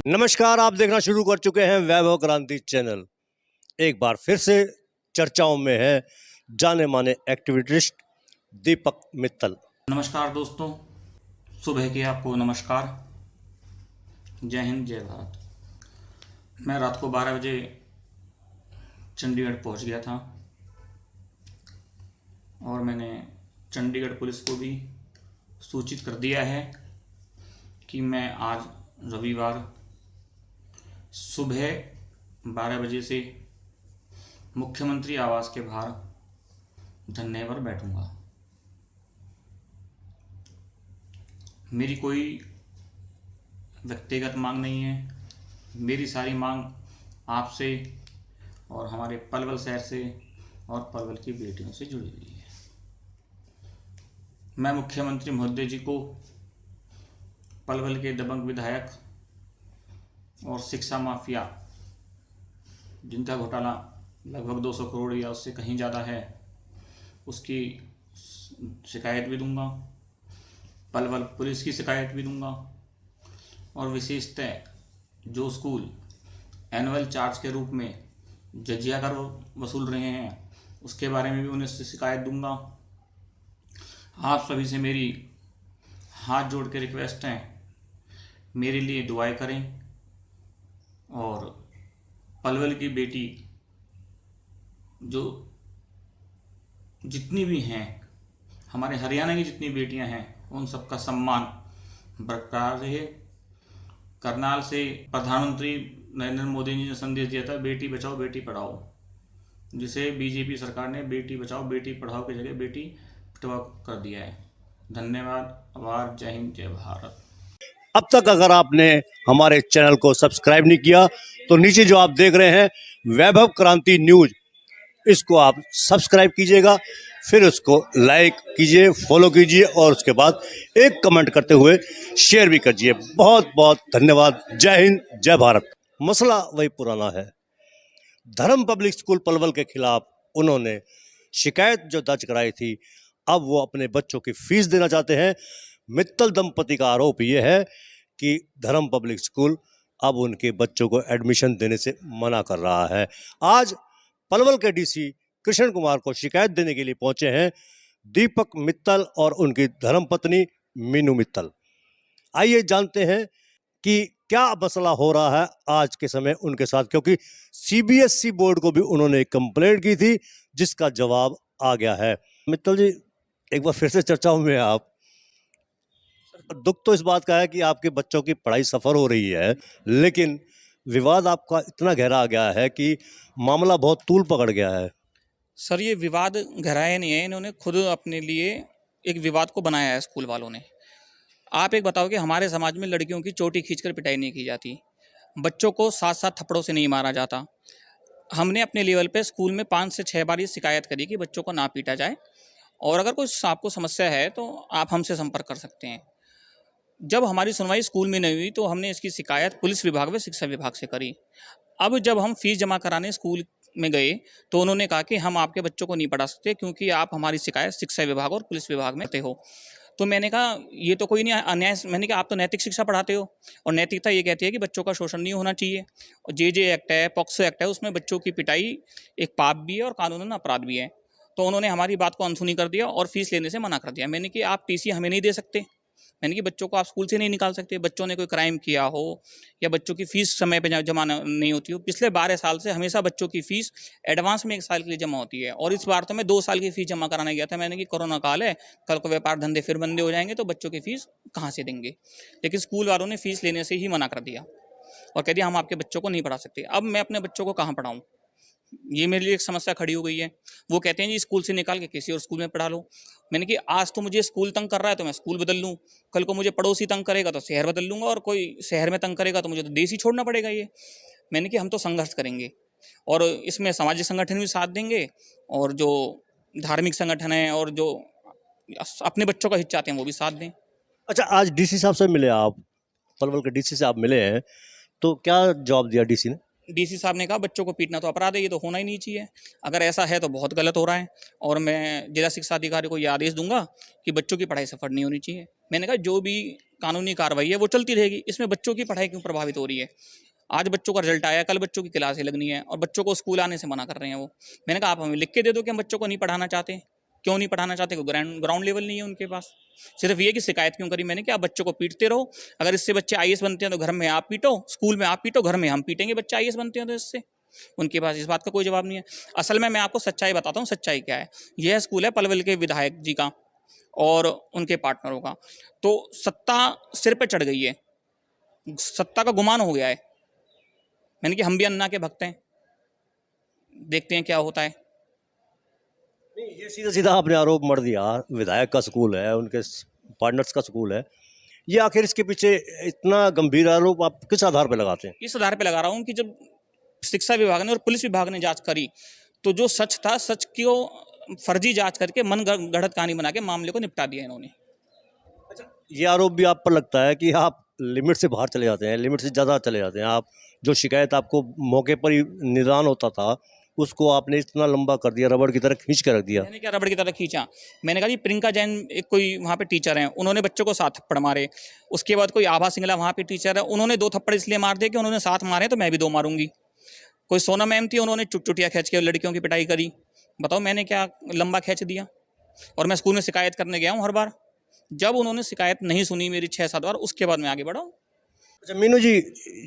नमस्कार, आप देखना शुरू कर चुके हैं वैभव क्रांति चैनल। एक बार फिर से चर्चाओं में है जाने माने एक्टिविस्ट दीपक मित्तल। नमस्कार दोस्तों, सुबह के आपको नमस्कार। जय हिंद, जय भारत। मैं रात को 12 बजे चंडीगढ़ पहुंच गया था और मैंने चंडीगढ़ पुलिस को भी सूचित कर दिया है कि मैं आज रविवार सुबह 12 बजे से मुख्यमंत्री आवास के बाहर धरने पर बैठूंगा। मेरी कोई व्यक्तिगत मांग नहीं है। मेरी सारी मांग आपसे और हमारे पलवल शहर से और पलवल की बेटियों से जुड़ी हुई है। मैं मुख्यमंत्री महोदय जी को पलवल के दबंग विधायक और शिक्षा माफिया, जिनका घोटाला लगभग 200 करोड़ या उससे कहीं ज़्यादा है, उसकी शिकायत भी दूंगा। पलवल पुलिस की शिकायत भी दूंगा और विशेषतः जो स्कूल एनुअल चार्ज के रूप में जजिया कर वसूल रहे हैं उसके बारे में भी उन्हें शिकायत दूंगा। आप सभी से मेरी हाथ जोड़ के रिक्वेस्ट है, मेरे लिए दुआएं करें और पलवल की बेटी जो जितनी भी हैं, हमारे हरियाणा की जितनी बेटियां हैं, उन सबका सम्मान बरकरार रहे। करनाल से प्रधानमंत्री नरेंद्र मोदी जी ने संदेश दिया था, बेटी बचाओ बेटी पढ़ाओ, जिसे बीजेपी सरकार ने बेटी बचाओ बेटी पढ़ाओ की जगह बेटी पढ़ाओ कर दिया है। धन्यवाद, आभार, जय हिंद, जय भारत। अब तक अगर आपने हमारे चैनल को सब्सक्राइब नहीं किया तो नीचे जो आप देख रहे हैं वैभव क्रांति न्यूज, इसको आप सब्सक्राइब कीजिएगा, फिर उसको लाइक कीजिए, फॉलो कीजिए और उसके बाद एक कमेंट करते हुए शेयर भी कीजिए। बहुत बहुत धन्यवाद। जय हिंद, जय भारत। मसला वही पुराना है। धर्म पब्लिक स्कूल पलवल के खिलाफ उन्होंने शिकायत जो दर्ज कराई थी, अब वो अपने बच्चों की फीस देना चाहते हैं। मित्तल दंपति का आरोप ये है कि धर्म पब्लिक स्कूल अब उनके बच्चों को एडमिशन देने से मना कर रहा है। आज पलवल के डीसी कृष्ण कुमार को शिकायत देने के लिए पहुंचे हैं दीपक मित्तल और उनकी धर्मपत्नी मीनू मित्तल। आइए जानते हैं कि क्या मसला हो रहा है आज के समय उनके साथ, क्योंकि सीबीएसई बोर्ड को भी उन्होंने कंप्लेंट की थी जिसका जवाब आ गया है। मित्तल जी, एक बार फिर से चर्चाओं में आप। दुख तो इस बात का है कि आपके बच्चों की पढ़ाई सफर हो रही है, लेकिन विवाद आपका इतना गहरा आ गया है कि मामला बहुत तूल पकड़ गया है। सर, ये विवाद गहराया नहीं है, इन्होंने खुद अपने लिए एक विवाद को बनाया है स्कूल वालों ने। आप एक बताओ कि हमारे समाज में लड़कियों की चोटी खींचकर पिटाई नहीं की जाती, बच्चों को 7-7 थप्पड़ों से नहीं मारा जाता। हमने अपने लेवल पे स्कूल में 5 से 6 बार ये शिकायत करी कि बच्चों को ना पीटा जाए, और अगर कोई आपको समस्या है तो आप हमसे संपर्क कर सकते हैं। जब हमारी सुनवाई स्कूल में नहीं हुई तो हमने इसकी शिकायत पुलिस विभाग व शिक्षा विभाग से करी। अब जब हम फीस जमा कराने स्कूल में गए तो उन्होंने कहा कि हम आपके बच्चों को नहीं पढ़ा सकते क्योंकि आप हमारी शिकायत शिक्षा विभाग और पुलिस विभाग में करते हो। तो मैंने कहा ये तो कोई नहीं अन्याय। मैंने कहा आप तो नैतिक शिक्षा पढ़ाते हो और नैतिकता ये कहती है कि बच्चों का शोषण नहीं होना चाहिए। और जे एक्ट है, पॉक्सो एक्ट है, उसमें बच्चों की पिटाई एक पाप भी है और कानूनन अपराध भी है। तो उन्होंने हमारी बात को अनसुनी कर दिया और फीस लेने से मना कर दिया। मैंने कि आप टीसी हमें नहीं दे सकते, मैंने कि बच्चों को आप स्कूल से नहीं निकाल सकते। बच्चों ने कोई क्राइम किया हो या बच्चों की फीस समय पे जमा नहीं होती हो। पिछले 12 साल से हमेशा बच्चों की फीस एडवांस में 1 साल के लिए जमा होती है, और इस बार तो मैं 2 साल की फीस जमा कराने गया था। मैंने कि कोरोना काल है, कल को व्यापार धंधे फिर बंदे हो जाएंगे तो बच्चों की फीस कहाँ से देंगे। लेकिन स्कूल वालों ने फीस लेने से ही मना कर दिया और कह दिया हम आपके बच्चों को नहीं पढ़ा सकते। अब मैं अपने बच्चों को कहाँ पढ़ाऊँ, ये मेरे लिए एक समस्या खड़ी हो गई है। वो कहते हैं जी स्कूल से निकाल के किसी और स्कूल में पढ़ा लो। मैंने कि आज तो मुझे स्कूल तंग कर रहा है तो मैं स्कूल बदल लूँ, कल को मुझे पड़ोसी तंग करेगा तो शहर बदल लूँगा, और कोई शहर में तंग करेगा तो मुझे तो देश ही छोड़ना पड़ेगा। ये मैंने कि हम तो संघर्ष करेंगे और इसमें सामाजिक संगठन भी साथ देंगे और जो धार्मिक संगठन है और जो अपने बच्चों का हित चाहते हैं वो भी साथ दें। अच्छा, आज डीसी साहब से मिले आप, पलवल के डीसी से आप मिले हैं, तो क्या जवाब दिया डीसी ने? डीसी साहब ने कहा बच्चों को पीटना तो अपराध है, ये तो होना ही नहीं चाहिए। अगर ऐसा है तो बहुत गलत हो रहा है और मैं जिला शिक्षा अधिकारी को ये आदेश दूंगा कि बच्चों की पढ़ाई सफर नहीं होनी चाहिए। मैंने कहा जो भी कानूनी कार्रवाई है वो चलती रहेगी। इसमें बच्चों की पढ़ाई क्यों प्रभावित हो रही है? आज बच्चों का रिजल्ट आया, कल बच्चों की क्लासें लगनी है और बच्चों को स्कूल आने से मना कर रहे हैं वो। मैंने कहा आप हमें लिख के दे दो कि हम बच्चों को नहीं पढ़ाना चाहते। क्यों नहीं पढ़ाना चाहते? ग्राउंड लेवल नहीं है उनके पास। सिर्फ ये कि शिकायत क्यों करी मैंने कि आप बच्चों को पीटते रहो, अगर इससे बच्चे आईएएस बनते हैं तो घर में आप पीटो, स्कूल में आप पीटो, घर में हम पीटेंगे बच्चे आईएएस बनते हैं तो इससे। उनके पास इस बात का कोई जवाब नहीं है। असल में मैं आपको सच्चाई बताता हूँ, सच्चाई क्या है। यह स्कूल है पलवल के विधायक जी का और उनके पार्टनरों का। तो सत्ता सिर पे चढ़ गई है, सत्ता का गुमान हो गया है। मैंने कि हम भी अन्ना के भक्त हैं, देखते हैं क्या होता है। नहीं, ये सीधा सीधा आपने आरोप मर दिया, विधायक का स्कूल है, उनके पार्टनर्स का स्कूल है। ये आखिर इसके पीछे इतना गंभीर आरोप आप किस आधार पर लगाते हैं? इस आधार पे लगा रहा हूँ कि जब शिक्षा विभाग ने और पुलिस विभाग ने जांच करी तो जो सच था, सच को फर्जी जांच करके मन गढ़ंत कहानी बना के मामले को निपटा दिया इन्होंने। ये आरोप भी आप पर लगता है कि आप लिमिट से बाहर चले जाते हैं, लिमिट से ज़्यादा चले जाते हैं। आप जो शिकायत आपको मौके पर ही निदान होता था उसको आपने इतना लंबा कर दिया, रबड़ की तरह खींच के रख दिया। मैंने क्या रबड़ की तरह खींचा? मैंने कहा जी प्रियंका जैन एक कोई वहाँ पे टीचर हैं, उन्होंने बच्चों को 7 थप्पड़ मारे। उसके बाद कोई आभा सिंगला वहाँ पे टीचर है, उन्होंने 2 थप्पड़ इसलिए मार दिए कि उन्होंने 7 मारे तो मैं भी 2 मारूंगी। कोई सोना मैम थी, उन्होंने चुटिया खींच के लड़कियों की पिटाई करी। बताओ मैंने क्या लंबा खींच दिया? और मैं स्कूल में शिकायत करने गया हूँ हर बार। जब उन्होंने शिकायत नहीं सुनी मेरी 6-7 बार, उसके बाद मैं आगे बढ़ा। अच्छा मीनू जी,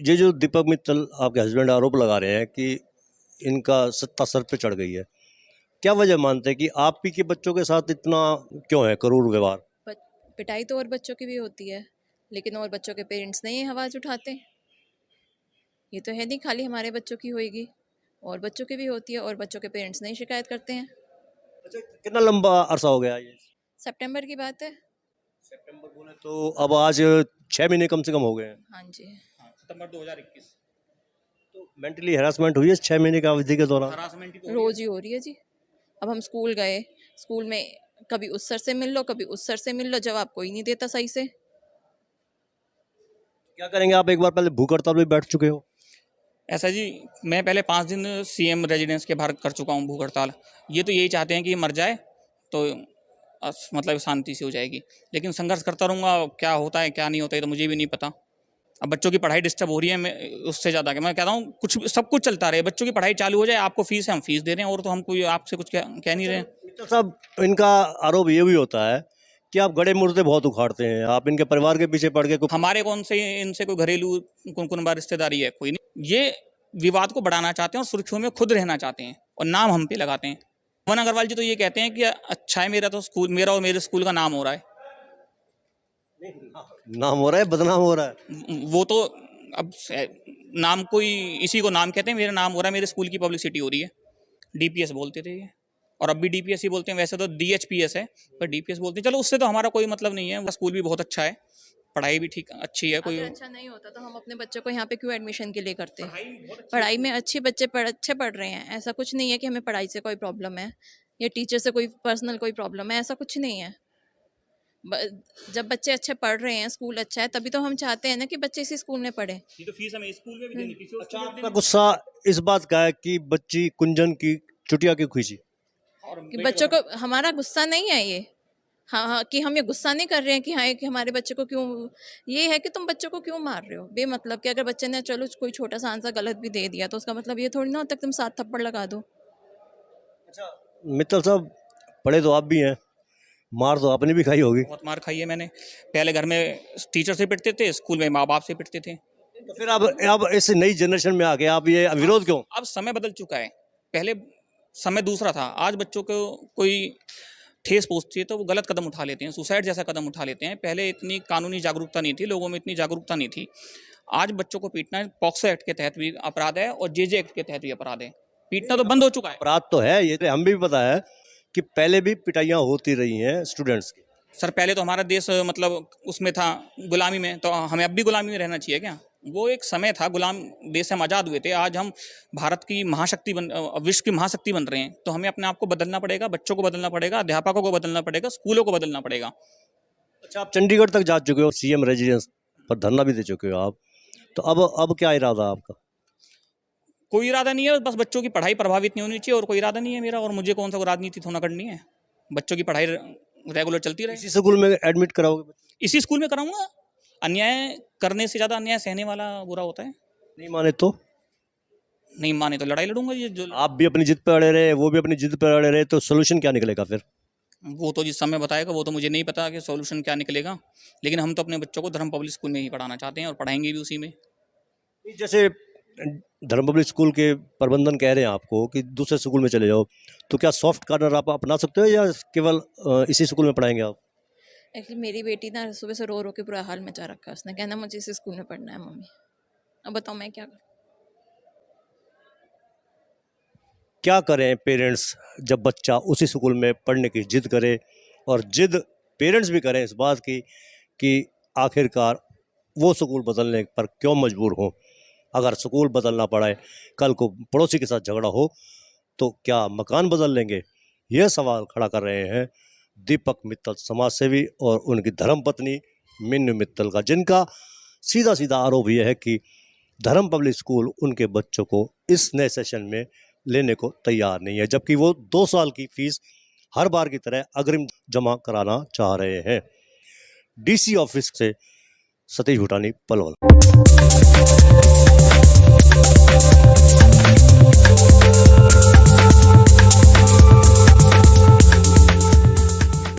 ये जो दीपक मित्तल आपके हस्बैंड आरोप लगा रहे हैं कि इनका सत्ता सर पे चढ़ गई है, क्या वजह मानते हैं कि आप ही के बच्चों के साथ इतना क्यों है क्रूर व्यवहार? पिटाई तो और बच्चों की भी होती है, लेकिन और बच्चों के पेरेंट्स नहीं आवाज़ उठाते। ये तो है नहीं खाली हमारे बच्चों की होएगी, और बच्चों की भी होती है और बच्चों के पेरेंट्स नहीं शिकायत करते हैं। अच्छा कितना लंबा अरसा हो गया ये? सितंबर की बात है। सितंबर बोले तो अब आज 6 महीने कम से कम हो गए हैं। हाँ जी। सितंबर 2021। तो मेंटली हैरासमेंट हुई है 6 महीने का अवधि के दौरान? हरासमेंट ही रोज़ ही हो रही है जी। अब हम स्कूल गए, स्कूल में कभी उस सर से मिल लो, कभी उस सर से मिल लो, जवाब कोई नहीं देता सही से। क्या करेंगे आप? एक बार पहले भूख हड़ताल में बैठ चुके हो। ऐसा जी, मैं पहले 5 दिन सीएम रेजिडेंस के बाहर कर चुका हूँ भूख हड़ताल। ये तो यही चाहते हैं कि ये मर जाए तो मतलब शांति से हो जाएगी, लेकिन संघर्ष करता रहूँगा। क्या होता है क्या नहीं होता है तो मुझे भी नहीं पता। अब बच्चों की पढ़ाई डिस्टर्ब हो रही है, मैं उससे ज़्यादा क्या मैं कहता हूँ, कुछ सब कुछ चलता रहे, बच्चों की पढ़ाई चालू हो जाए। आपको फीस है, हम फीस दे रहे हैं, और तो हम कोई आपसे कुछ कह नहीं रहे हैं। मित्तल साहब, इनका आरोप ये भी होता है कि आप गड़े मुर्दे बहुत उखाड़ते हैं, आप इनके परिवार के पीछे पड़ के हमारे कौन से इनसे कोई घरेलू कुनबा रिश्तेदारी है? कोई नहीं। ये विवाद को बढ़ाना चाहते हैं और सुर्खियों में खुद रहना चाहते हैं और नाम हम पे लगाते हैं। पवन अग्रवाल जी तो ये कहते हैं कि अच्छा है, मेरा तो स्कूल, मेरा और मेरे स्कूल का नाम हो रहा है। नाम हो रहा है, बदनाम हो रहा है। वो तो अब नाम कोई इसी को नाम कहते हैं, मेरा नाम हो रहा है, मेरे स्कूल की पब्लिसिटी हो रही है। डीपीएस बोलते थे ये, और अब भी डीपीएस ही बोलते हैं। वैसे तो डीएचपीएस है, पर डीपीएस बोलते हैं। चलो उससे तो हमारा कोई मतलब नहीं है। वो स्कूल भी बहुत अच्छा है, पढ़ाई भी ठीक अच्छी है। कोई अगर अच्छा नहीं होता तो हम अपने बच्चों को यहाँ पे क्यों एडमिशन के लिए करते? पढ़ाई में अच्छे बच्चे अच्छे पढ़ रहे हैं, ऐसा कुछ नहीं है कि हमें पढ़ाई से कोई प्रॉब्लम है या टीचर से कोई पर्सनल कोई प्रॉब्लम है, ऐसा कुछ नहीं है। जब बच्चे अच्छे पढ़ रहे हैं, स्कूल अच्छा है, तभी तो हम चाहते हैं ना कि बच्चे इसी स्कूल में पढ़ें। ये तो फीस हमें स्कूल में भी देनी, किसी और अच्छा, स्कूल में भी आपका देनी। गुस्सा इस बात का है कि बच्ची कुंजन की चुटिया क्यों खींची? और कि बच्चों को, हमारा गुस्सा नहीं है ये। हाँ हाँ, कि हम ये गुस्सा नहीं कर रहे हैं कि हाँ कि हमारे बच्चे को क्यों, ये है कि तुम बच्चों को क्यों मार रहे हो बेमतलब। कि अगर बच्चे ने चलो कोई छोटा सा आंसर गलत भी दे दिया तो उसका मतलब ये थोड़ी ना होता कि तुम 7 थप्पड़ लगा दो। अच्छा मित्तल साहब, पढ़े तो आप भी हैं, मार तो आपने भी खाई होगी। बहुत मार खाई है मैंने। पहले घर में टीचर से पिटते थे, स्कूल में माँ बाप से पिटते थे। तो फिर अब इस नई जनरेशन में आके आप ये विरोध क्यों? अब समय बदल चुका है, पहले समय दूसरा था। आज बच्चों को कोई ठेस पहुंचती है तो वो गलत कदम उठा लेते हैं, सुसाइड जैसा कदम उठा लेते हैं। पहले इतनी कानूनी जागरूकता नहीं थी, लोगों में इतनी जागरूकता नहीं थी। आज बच्चों को पीटना पॉक्सो एक्ट के तहत भी अपराध है और जेजे एक्ट के तहत भी अपराध है। पीटना तो बंद हो चुका है। अपराध तो है, ये तो हमें भी पता है कि पहले भी पिटाइयाँ होती रही हैं स्टूडेंट्स की। सर पहले तो हमारा देश मतलब उसमें था गुलामी में, तो हमें अब भी गुलामी में रहना चाहिए क्या? वो एक समय था, गुलाम देश से हम आज़ाद हुए थे। आज हम भारत की महाशक्ति विश्व की महाशक्ति बन रहे हैं, तो हमें अपने आप को बदलना पड़ेगा, बच्चों को बदलना पड़ेगा, अध्यापकों को बदलना पड़ेगा, स्कूलों को बदलना पड़ेगा। अच्छा, आप चंडीगढ़ तक जा चुके हो, सीएम रेजिडेंस पर धरना भी दे चुके हो आप, तो अब क्या इरादा आपका? कोई इरादा नहीं है, बस बच्चों की पढ़ाई प्रभावित नहीं होनी चाहिए, और कोई इरादा नहीं है मेरा। और मुझे कौन सा राजनीति थोड़ा करनी है, बच्चों की पढ़ाई रेगुलर चलती रहे। इसी स्कूल में एडमिट कराओगे? इसी स्कूल में कराऊंगा, अन्याय करने से ज़्यादा अन्याय सहने वाला बुरा होता है। नहीं माने तो नहीं माने तो लड़ाई लड़ूंगा। ये जो आप भी अपनी जिद पे अड़े रहे, वो भी अपनी जिद पे अड़े रहे, तो सोल्यूशन क्या निकलेगा फिर? वो तो जिस समय बताएगा, वो तो मुझे नहीं पता कि सॉल्यूशन क्या निकलेगा, लेकिन हम तो अपने बच्चों को धर्म पब्लिक स्कूल में ही पढ़ाना चाहते हैं और पढ़ाएंगे भी उसी में। जैसे धर्म पब्लिक स्कूल के प्रबंधन कह रहे हैं आपको कि दूसरे स्कूल में चले जाओ, तो क्या सॉफ्ट कॉर्नर आप अपना सकते हो या केवल इसी स्कूल में पढ़ाएंगे आप? एक्चुअली मेरी बेटी ना सुबह से रो रो के बुरा हाल मचा रखा है, उसने कहना मुझे इस स्कूल में पढ़ना है मम्मी। अब बताओ मैं क्या करूँ। क्या करें पेरेंट्स जब बच्चा उसी स्कूल में पढ़ने की जिद करे, और जिद पेरेंट्स भी करें इस बात की कि आखिरकार वो स्कूल बदलने पर क्यों मजबूर हो? अगर स्कूल बदलना पड़े, कल को पड़ोसी के साथ झगड़ा हो, तो क्या मकान बदल लेंगे? यह सवाल खड़ा कर रहे हैं दीपक मित्तल समाज सेवी और उनकी धर्मपत्नी मिन्नू मित्तल का, जिनका सीधा सीधा आरोप यह है कि धर्म पब्लिक स्कूल उनके बच्चों को इस नए सेशन में लेने को तैयार नहीं है, जबकि वो 2 साल की फीस हर बार की तरह अग्रिम जमा कराना चाह रहे हैं। डीसी ऑफिस से सतीश भूटानी, पलवल।